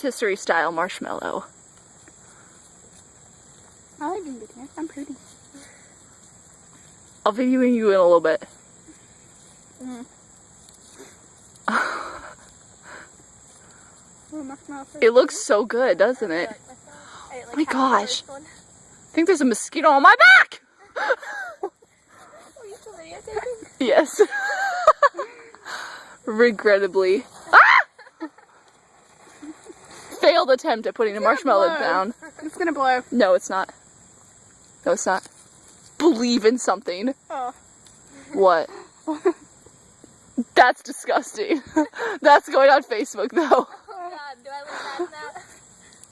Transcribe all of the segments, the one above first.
rotisserie style marshmallow. I like being big. I'm pretty. I'll video you in a little bit. It looks so good, doesn't it? Oh my gosh. I think there's a mosquito on my back! Yes. Regrettably. Ah! Failed attempt at putting a marshmallow down. It's gonna blow. No, it's not. No, it's not. Believe in something. Oh. What? That's disgusting. That's going on Facebook, though. Oh God, do I look bad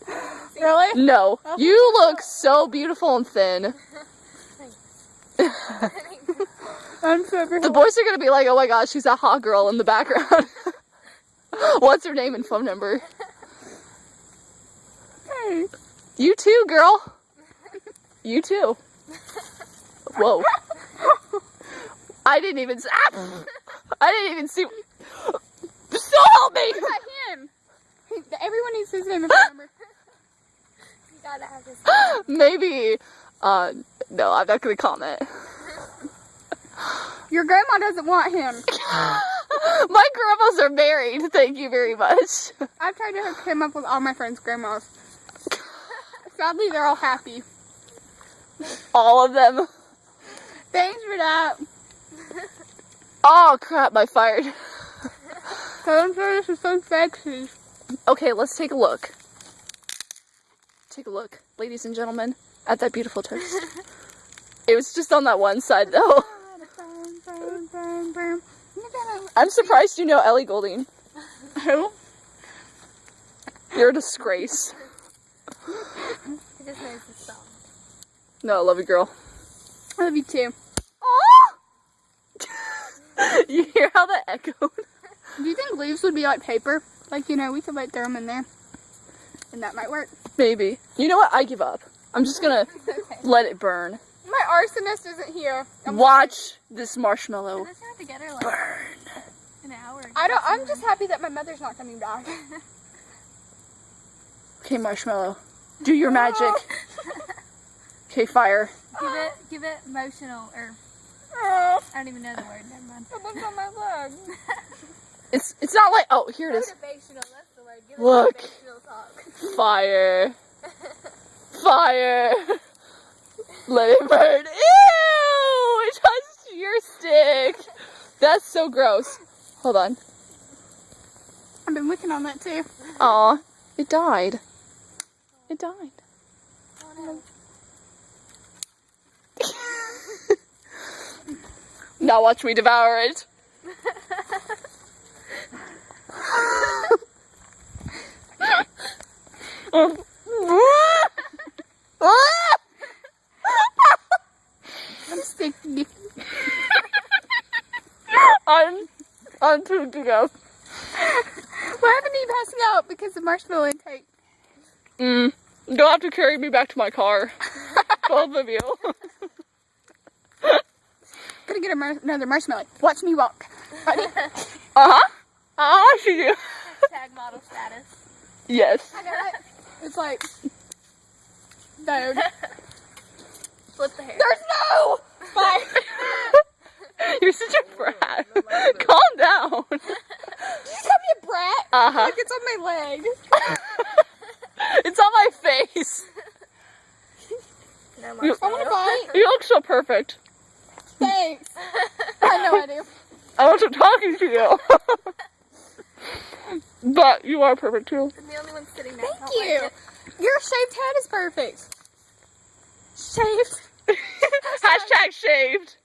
now? Really? No. You look so beautiful and thin. I'm super. The boys are gonna be like, oh my gosh, she's a hot girl in the background. What's her name and phone number? Hey. You too, girl. You too. Whoa. I didn't even see. So help me! What about him? Everyone needs his name and phone number. You gotta have this. Maybe. No, I'm not gonna comment. Your grandma doesn't want him. My grandmas are married. Thank you very much. I've tried to hook him up with all my friends' grandmas. Sadly, they're all happy. All of them. Thanks for that. Oh crap! I fired. I'm sure this is so sexy. Okay, let's take a look. Take a look, ladies and gentlemen, at that beautiful toast. It was just on that one side, though. I'm surprised you know Ellie Goulding. Who? You're a disgrace. It just knows the song. No, I love you, girl. I love you too. You hear how that echoed? Do you think leaves would be like paper? Like, you know, we could like throw them in there. And that might work. Maybe. You know what? I give up. I'm just gonna let it burn. My arsonist isn't here. Watch this marshmallow We're just not together like burn. an hour. I'm just happy that my mother's not coming back. Okay, marshmallow. Do your magic. Okay, fire. Give it emotional or Oh, I don't even know the word. Never mind. it looks on my leg. It's not like, oh, here it is. Motivational. That's the word. Give Look. it motivational talk. Fire. Fire. Let it burn. Ew! It touched your stick. That's so gross. Hold on. I've been looking on that too. Aw, it died. It died. Oh no. Now watch me devour it. I'm sticky. I'm too to go. Why haven't you passing out because of marshmallow intake? You'll have to carry me back to my car. Both of you. Gonna get another marshmallow. Watch me walk. Ready? She do. Tag model status. Yes. I got it. It's like, no. Flip the hair. There's no fire. You're such a brat. Calm down. Did you call me a brat? Like it's on my leg. It's on my face. No I want to marshmallow. bite. You look so perfect. Thanks. I know I do. I wasn't talking to you. But you are perfect too. I'm the only one sitting there. Thank you. Your shaved head is perfect. Shaved. Hashtag shaved.